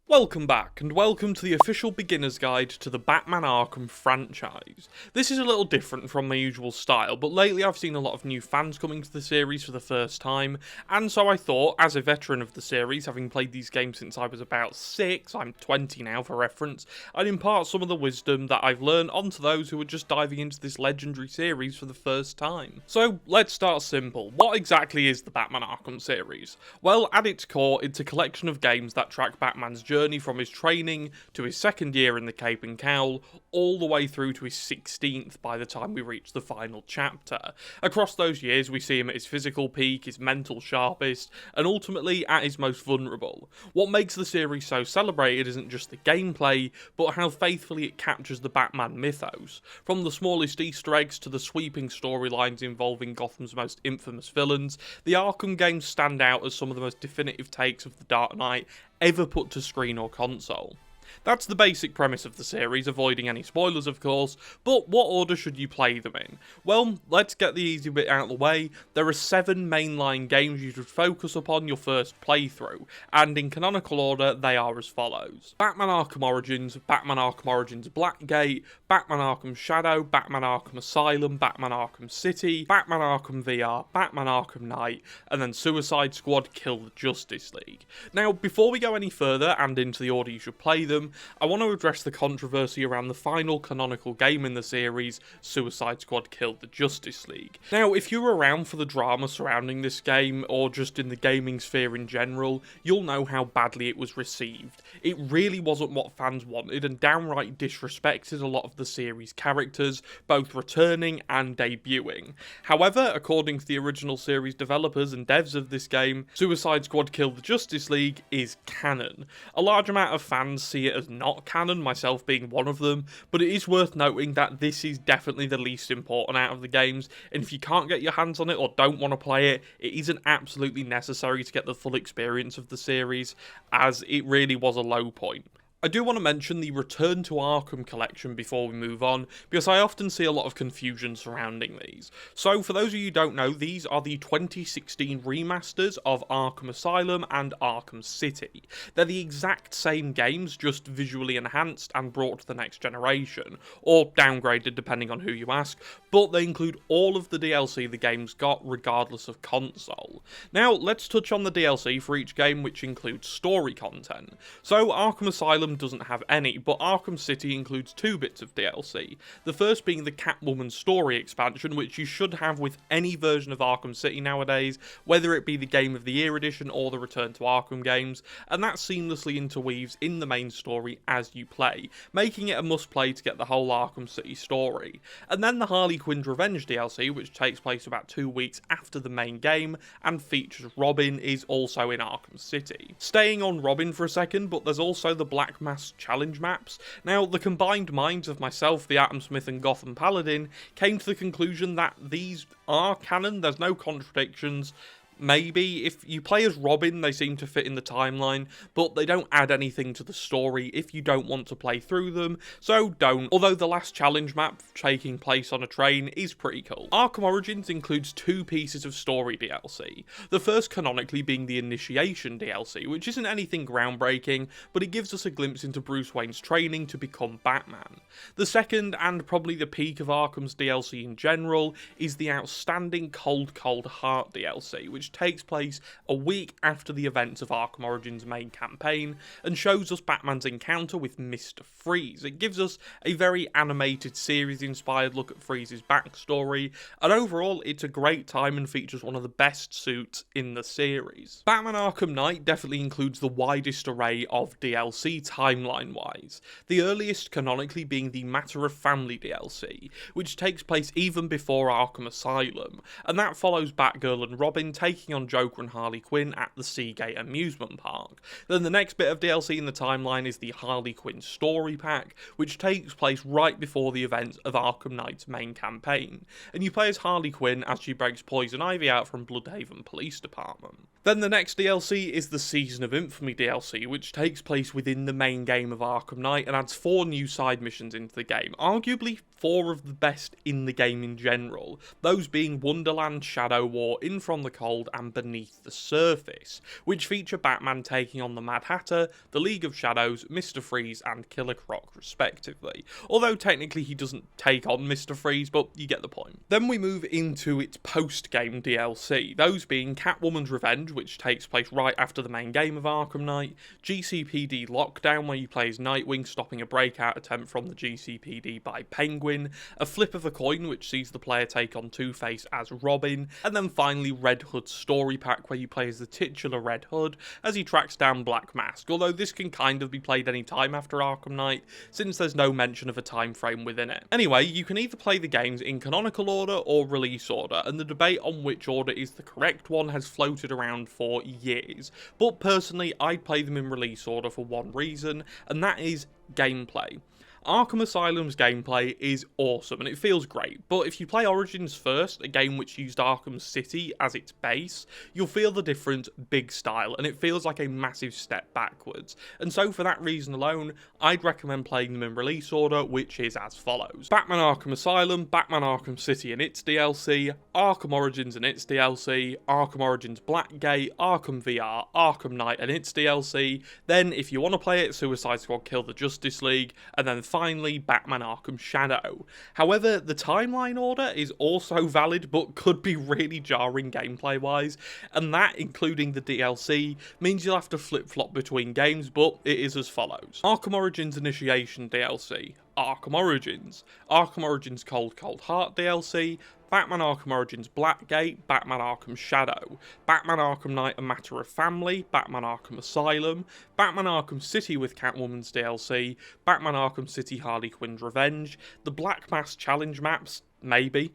Welcome back, and welcome to the official beginner's guide to the Batman Arkham franchise. This is a little different from my usual style, but lately I've seen a lot of new fans coming to the series for the first time, and so I thought, as a veteran of the series, having played these games since I was about 6, I'm 20 now for reference, I'd impart some of the wisdom that I've learned onto those who are just diving into this legendary series for the first time. So, let's start simple. What exactly is the Batman Arkham series? Well, at its core, it's a collection of games that track Batman's journey from his training to his second year in the Cape and Cowl, all the way through to his 16th by the time we reach the final chapter. Across those years, we see him at his physical peak, his mental sharpest, and ultimately at his most vulnerable. What makes the series so celebrated isn't just the gameplay, but how faithfully it captures the Batman mythos. From the smallest Easter eggs to the sweeping storylines involving Gotham's most infamous villains, the Arkham games stand out as some of the most definitive takes of the Dark Knight ever put to screen or console. That's the basic premise of the series, avoiding any spoilers of course, but what order should you play them in? Well, let's get the easy bit out of the way. There are 7 mainline games you should focus upon your first playthrough, and in canonical order they are as follows: Batman Arkham Origins, Batman Arkham Origins Blackgate, Batman Arkham Shadow, Batman Arkham Asylum, Batman Arkham City, Batman Arkham VR, Batman Arkham Knight, and then Suicide Squad Kill the Justice League. Now, before we go any further and into the order you should play them, I want to address the controversy around the final canonical game in the series, Suicide Squad Kill the Justice League. Now, if you were around for the drama surrounding this game, or just in the gaming sphere in general, you'll know how badly it was received. It really wasn't what fans wanted, and downright disrespected a lot of the series' characters, both returning and debuting. However, according to the original series developers and devs of this game, Suicide Squad Kill the Justice League is canon. A large amount of fans see it as not canon, myself being one of them, but it is worth noting that this is definitely the least important out of the games, and if you can't get your hands on it or don't want to play it, it isn't absolutely necessary to get the full experience of the series, as it really was a low point. I do want to mention the Return to Arkham collection before we move on, because I often see a lot of confusion surrounding these. So, for those of you who don't know, these are the 2016 remasters of Arkham Asylum and Arkham City. They're the exact same games, just visually enhanced and brought to the next generation, or downgraded depending on who you ask, but they include all of the DLC the game's got, regardless of console. Now, let's touch on the DLC for each game, which includes story content. So, Arkham Asylum doesn't have any, but Arkham City includes 2 bits of DLC. The first being the Catwoman story expansion, which you should have with any version of Arkham City nowadays, whether it be the Game of the Year edition or the Return to Arkham games, and that seamlessly interweaves in the main story as you play, making it a must-play to get the whole Arkham City story. And then the Harley Quinn's Revenge DLC, which takes place about 2 weeks after the main game, and features Robin, is also in Arkham City. Staying on Robin for a second, but there's also the Black Mask challenge maps. Now, the combined minds of myself, the Atomsmith and GothamPaladin came to the conclusion that these are canon, there's no contradictions. Maybe, if you play as Robin, they seem to fit in the timeline, but they don't add anything to the story if you don't want to play through them, so don't. Although the last challenge map, taking place on a train, is pretty cool. Arkham Origins includes 2 pieces of story DLC. The first canonically being the Initiation DLC, which isn't anything groundbreaking, but it gives us a glimpse into Bruce Wayne's training to become Batman. The second, and probably the peak of Arkham's DLC in general, is the outstanding Cold Heart DLC, which takes place a week after the events of Arkham Origins' main campaign, and shows us Batman's encounter with Mr. Freeze. It gives us a very animated series-inspired look at Freeze's backstory, and overall it's a great time and features one of the best suits in the series. Batman Arkham Knight definitely includes the widest array of DLC timeline-wise, the earliest canonically being the Matter of Family DLC, which takes place even before Arkham Asylum, and that follows Batgirl and Robin taking on Joker and Harley Quinn at the Seagate amusement park. Then the next bit of DLC in the timeline is the Harley Quinn story pack, which takes place right before the events of Arkham Knight's main campaign, and you play as Harley Quinn as she breaks Poison Ivy out from Bloodhaven Police Department. Then the next DLC is the Season of Infamy DLC, which takes place within the main game of Arkham Knight and adds 4 new side missions into the game, arguably 4 of the best in the game in general, those being Wonderland, Shadow War, In From the Cold, Underworld and Beneath the Surface, which feature Batman taking on the Mad Hatter, the League of Shadows, Mr. Freeze and Killer Croc respectively, although technically he doesn't take on Mr. Freeze, but you get the point. Then we move into its post-game DLC, those being Catwoman's Revenge, which takes place right after the main game of Arkham Knight, GCPD Lockdown, where you play as Nightwing stopping a breakout attempt from the GCPD by Penguin, a flip of a coin which sees the player take on Two-Face as Robin, and then finally Red Hood's story pack where you play as the titular Red Hood as he tracks down Black Mask, although this can kind of be played any time after Arkham Knight since there's no mention of a time frame within it. Anyway, you can either play the games in canonical order or release order, and the debate on which order is the correct one has floated around for years, but personally I'd play them in release order for one reason, and that is gameplay. Arkham Asylum's gameplay is awesome and it feels great, but if you play Origins first, a game which used Arkham City as its base, you'll feel the difference big style and it feels like a massive step backwards. And so for that reason alone, I'd recommend playing them in release order, which is as follows: Batman Arkham Asylum, Batman Arkham City and its DLC, Arkham Origins and its DLC, Arkham Origins Blackgate, Arkham VR, Arkham Knight and its DLC, then if you want to play it, Suicide Squad Kill the Justice League, and then finally Batman Arkham Shadow. However, the timeline order is also valid but could be really jarring gameplay wise, and that, including the DLC, means you'll have to flip-flop between games, but it is as follows: Arkham Origins Initiation DLC, Arkham Origins, Arkham Origins Cold Heart DLC, Batman Arkham Origins Blackgate, Batman Arkham Shadow, Batman Arkham Knight A Matter of Family, Batman Arkham Asylum, Batman Arkham City with Catwoman's DLC, Batman Arkham City Harley Quinn's Revenge, the Black Mass Challenge maps, maybe,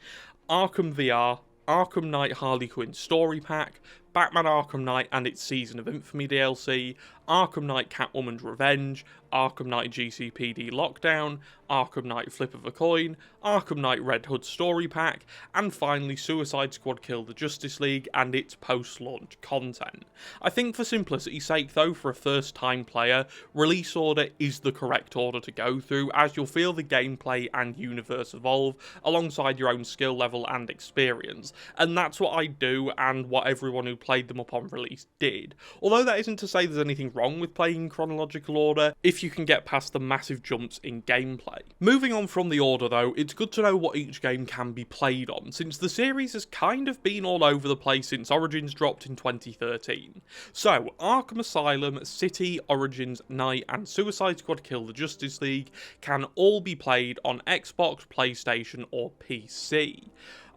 Arkham VR, Arkham Knight Harley Quinn Story Pack, Batman Arkham Knight and its Season of Infamy DLC, Arkham Knight Catwoman's Revenge, Arkham Knight GCPD Lockdown, Arkham Knight Flip of a Coin, Arkham Knight Red Hood Story Pack, and finally Suicide Squad Kill the Justice League and its post-launch content. I think for simplicity's sake though, for a first time player, release order is the correct order to go through, as you'll feel the gameplay and universe evolve alongside your own skill level and experience, and that's what I do and what everyone who played them upon release did. Although that isn't to say there's anything wrong with playing in chronological order if you can get past the massive jumps in gameplay. Moving on from the order though, it's good to know what each game can be played on, since the series has kind of been all over the place since Origins dropped in 2013. So, Arkham Asylum, City, Origins, Knight and Suicide Squad Kill the Justice League can all be played on Xbox, PlayStation or PC.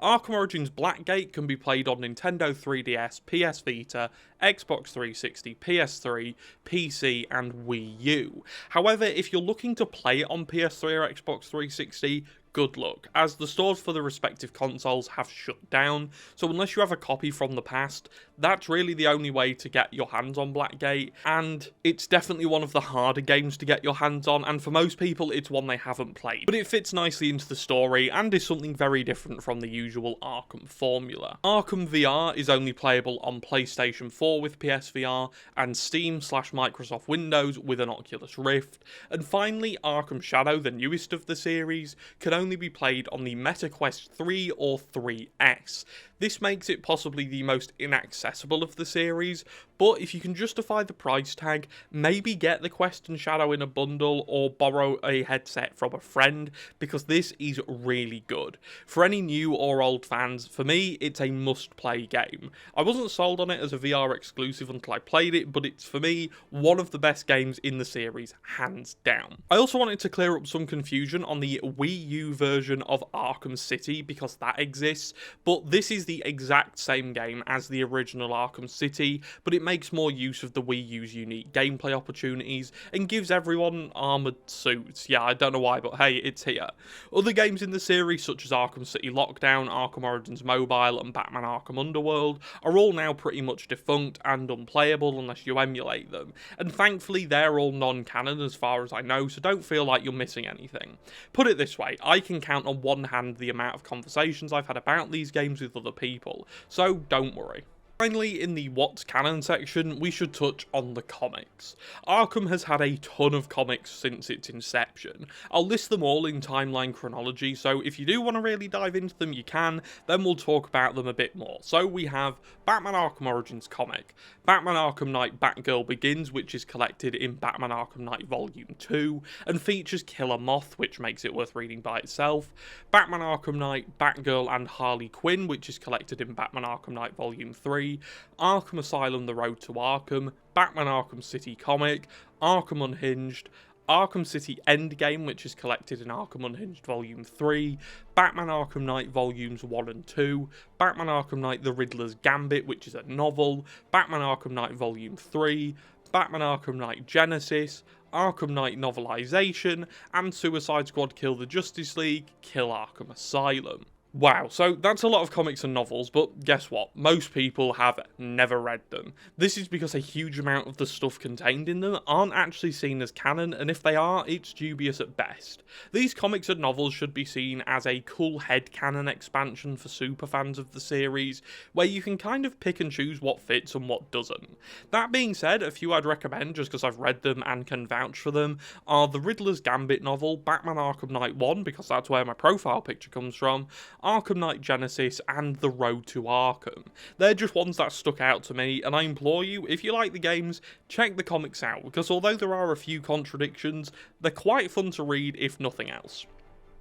Arkham Origins Blackgate can be played on Nintendo 3DS, PS Vita, Xbox 360, PS3, PC and Wii U. However, if you're looking to play it on PS3 or Xbox 360, good luck, as the stores for the respective consoles have shut down, so unless you have a copy from the past, that's really the only way to get your hands on Blackgate, and it's definitely one of the harder games to get your hands on, and for most people it's one they haven't played. But it fits nicely into the story, and is something very different from the usual Arkham formula. Arkham VR is only playable on PlayStation 4 with PSVR, and Steam/Microsoft Windows with an Oculus Rift, and finally Arkham Shadow, the newest of the series, can only be played on the MetaQuest 3 or 3S. This makes it possibly the most inaccessible of the series, but if you can justify the price tag, maybe get the Quest and Shadow in a bundle or borrow a headset from a friend, because this is really good. For any new or old fans, for me, it's a must-play game. I wasn't sold on it as a VR exclusive until I played it, but it's, for me, one of the best games in the series, hands down. I also wanted to clear up some confusion on the Wii U version of Arkham City, because that exists, but this is the exact same game as the original Arkham City, but it makes more use of the Wii U's unique gameplay opportunities and gives everyone armoured suits. Yeah, I don't know why, but hey, it's here. Other games in the series, such as Arkham City Lockdown, Arkham Origins Mobile and Batman Arkham Underworld, are all now pretty much defunct and unplayable unless you emulate them, and thankfully they're all non-canon as far as I know, so don't feel like you're missing anything. Put it this way, I can count on one hand the amount of conversations I've had about these games with other people, so don't worry. Finally, in the What's Canon section, we should touch on the comics. Arkham has had a ton of comics since its inception. I'll list them all in timeline chronology, so if you do want to really dive into them, you can, then we'll talk about them a bit more. So we have Batman Arkham Origins comic, Batman Arkham Knight Batgirl Begins, which is collected in Batman Arkham Knight Volume 2, and features Killer Moth, which makes it worth reading by itself, Batman Arkham Knight Batgirl and Harley Quinn, which is collected in Batman Arkham Knight Volume 3, Arkham Asylum The Road to Arkham, Batman Arkham City comic, Arkham Unhinged, Arkham City Endgame, which is collected in Arkham Unhinged Volume 3, Batman Arkham Knight Volumes 1 and 2, Batman Arkham Knight The Riddler's Gambit, which is a novel, Batman Arkham Knight Volume 3, Batman Arkham Knight Genesis, Arkham Knight Novelization, and Suicide Squad Kill the Justice League, Kill Arkham Asylum. Wow, so that's a lot of comics and novels, but guess what? Most people have never read them. This is because a huge amount of the stuff contained in them aren't actually seen as canon, and if they are, it's dubious at best. These comics and novels should be seen as a cool headcanon expansion for superfans of the series, where you can kind of pick and choose what fits and what doesn't. That being said, a few I'd recommend, just because I've read them and can vouch for them, are the Riddler's Gambit novel, Batman Arkham Knight 1, because that's where my profile picture comes from, Arkham Knight Genesis, and The Road to Arkham. They're just ones that stuck out to me, and I implore you, if you like the games, check the comics out, because although there are a few contradictions, they're quite fun to read if nothing else.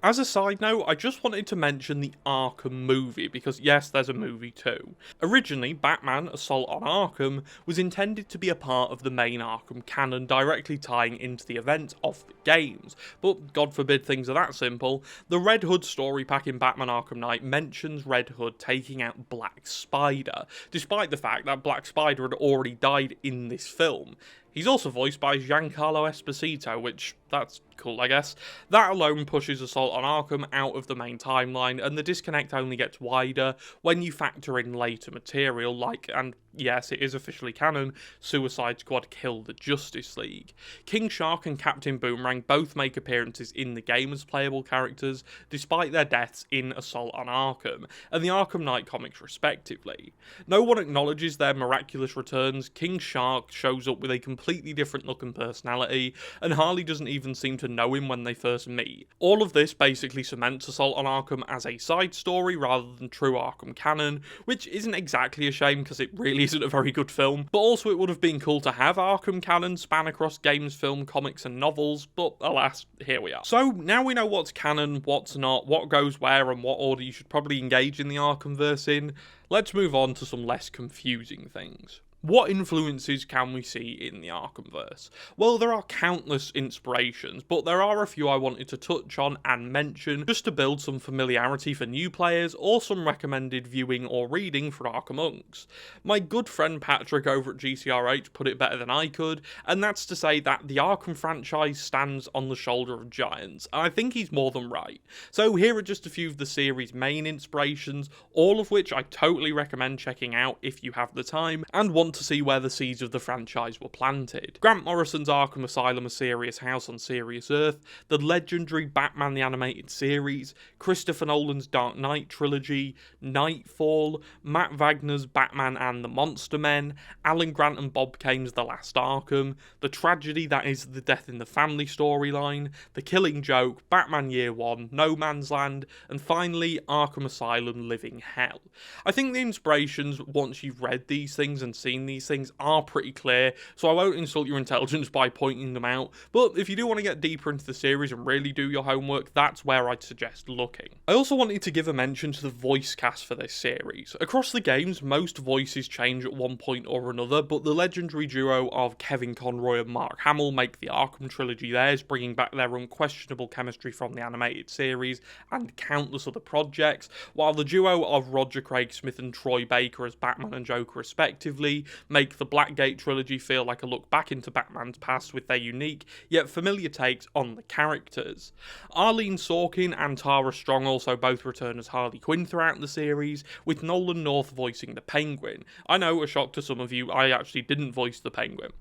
As a side note, I just wanted to mention the Arkham movie, because yes, there's a movie too. Originally, Batman Assault on Arkham was intended to be a part of the main Arkham canon, directly tying into the events of the games, but God forbid things are that simple. The Red Hood story pack in Batman Arkham Knight mentions Red Hood taking out Black Spider, despite the fact that Black Spider had already died in this film. He's also voiced by Giancarlo Esposito, which, that's cool, I guess. That alone pushes Assault on Arkham out of the main timeline, and the disconnect only gets wider when you factor in later material like, and yes, it is officially canon, Suicide Squad Kill the Justice League. King Shark and Captain Boomerang both make appearances in the game as playable characters, despite their deaths in Assault on Arkham, and the Arkham Knight comics respectively. No one acknowledges their miraculous returns. King Shark shows up with a completely different look and personality, and Harley doesn't even seem to know him when they first meet. All of this basically cements Assault on Arkham as a side story rather than true Arkham canon, which isn't exactly a shame because it really isn't a very good film, but also it would have been cool to have Arkham canon span across games, film, comics and novels, but alas, here we are. So now we know what's canon, what's not, what goes where and what order you should probably engage in the Arkhamverse in, let's move on to some less confusing things. What influences can we see in the Arkhamverse? Well, there are countless inspirations, but there are a few I wanted to touch on and mention just to build some familiarity for new players or some recommended viewing or reading for Arkham Unks. My good friend Patrick over at GCRH put it better than I could, and that's to say that the Arkham franchise stands on the shoulder of giants, and I think he's more than right. So here are just a few of the series' main inspirations, all of which I totally recommend checking out if you have the time and want to see where the seeds of the franchise were planted. Grant Morrison's Arkham Asylum: A Serious House on Serious Earth, the legendary Batman the Animated Series, Christopher Nolan's Dark Knight trilogy, Nightfall, Matt Wagner's Batman and the Monster Men, Alan Grant and Bob Kane's The Last Arkham, the tragedy that is the Death in the Family storyline, The Killing Joke, Batman Year One, No Man's Land, and finally Arkham Asylum: Living Hell. I think the inspirations, once you've read these things and seen these things, are pretty clear, so I won't insult your intelligence by pointing them out, but if you do want to get deeper into the series and really do your homework, that's where I'd suggest looking. I also wanted to give a mention to the voice cast for this series. Across the games, most voices change at one point or another, but the legendary duo of Kevin Conroy and Mark Hamill make the Arkham trilogy theirs, bringing back their unquestionable chemistry from the animated series and countless other projects, while the duo of Roger Craig Smith and Troy Baker as Batman and Joker respectively make the Blackgate trilogy feel like a look back into Batman's past with their unique yet familiar takes on the characters. Arlene Sorkin and Tara Strong also both return as Harley Quinn throughout the series, with Nolan North voicing the Penguin. I know, a shock to some of you, I actually didn't voice the Penguin.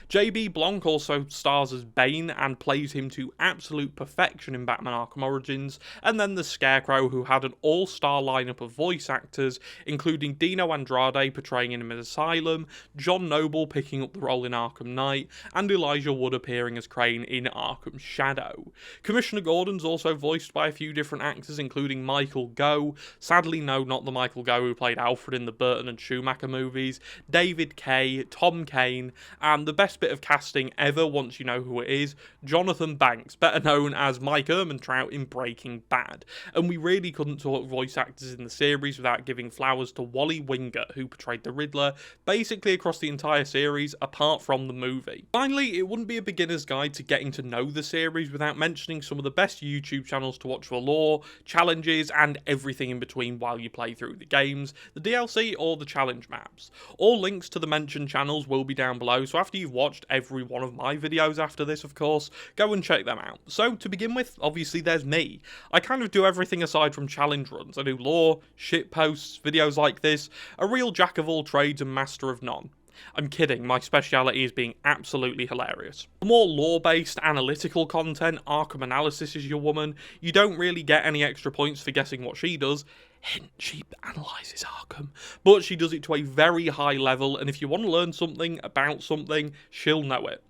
JB Blanc also stars as Bane and plays him to absolute perfection in Batman Arkham Origins, and then the Scarecrow, who had an all-star lineup of voice actors, including Dino Andrade portraying him in Asylum, John Noble picking up the role in Arkham Knight, and Elijah Wood appearing as Crane in Arkham Shadow. Commissioner Gordon's also voiced by a few different actors, including Michael Gough, sadly no, not the Michael Gough who played Alfred in the Burton and Schumacher movies, David Kay, Tom Kane, and the best bit of casting ever once you know who it is, Jonathan Banks, better known as Mike Ehrmantraut in Breaking Bad. And we really couldn't talk voice actors in the series without giving flowers to Wally Wingert, who portrayed the Riddler basically across the entire series apart from the movie. Finally, it wouldn't be a beginner's guide to getting to know the series without mentioning some of the best YouTube channels to watch for lore, challenges, and everything in between while you play through the games, the DLC or the challenge maps. All links to the mentioned channels will be down below, so after you've watched every one of my videos after this, of course, go and check them out. So to begin with, obviously there's me. I kind of do everything aside from challenge runs. I do lore, shit posts, videos like this, a real jack of all trades and master of none. I'm kidding, my speciality is being absolutely hilarious. For more lore-based, analytical content, Arkham Analysis is your woman. You don't really get any extra points for guessing what she does. Hint, she analyses Arkham, but she does it to a very high level, and if you want to learn something about something, she'll know it.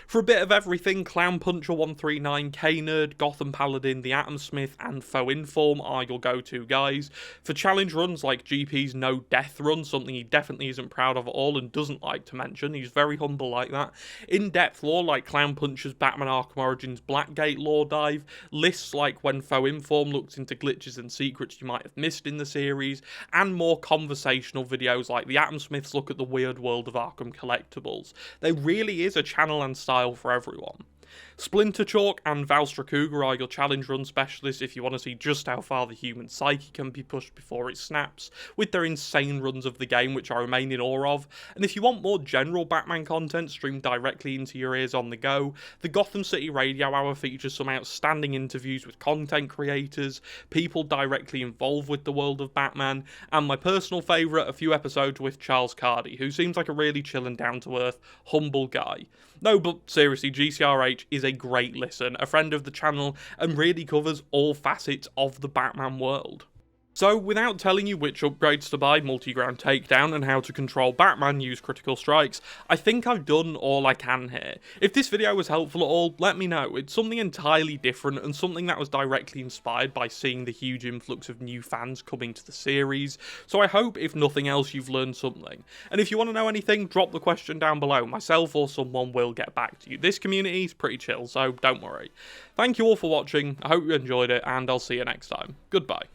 For a bit of everything, Clown Puncher 139, Knerd, GothamPaladin, the Atomsmith, and Foeinform are your go-to guys. For challenge runs like GP's No Death Run, something he definitely isn't proud of at all and doesn't like to mention, he's very humble like that. In-depth lore like Clown Puncher's Batman Arkham Origins Blackgate lore dive, lists like when Foeinform looks into glitches and secrets you might have missed in the series, and more conversational videos like the Atomsmith's look at the weird world of Arkham collectibles. There really is a channel and style for everyone. Splinterchalk and Valstracuga are your challenge run specialists if you want to see just how far the human psyche can be pushed before it snaps, with their insane runs of the game which I remain in awe of. And if you want more general Batman content streamed directly into your ears on the go, the Gotham City Radio Hour features some outstanding interviews with content creators, people directly involved with the world of Batman, and my personal favourite, a few episodes with Charles Cardy, who seems like a really chill and down-to-earth, humble guy. No, but seriously, GCRH is a great listen, a friend of the channel, and really covers all facets of the Batman world. So, without telling you which upgrades to buy, multi-ground takedown, and how to control Batman use critical strikes, I think I've done all I can here. If this video was helpful at all, let me know. It's something entirely different, and something that was directly inspired by seeing the huge influx of new fans coming to the series, so I hope, if nothing else, you've learned something. And if you want to know anything, drop the question down below. Myself or someone will get back to you. This community is pretty chill, so don't worry. Thank you all for watching, I hope you enjoyed it, and I'll see you next time. Goodbye.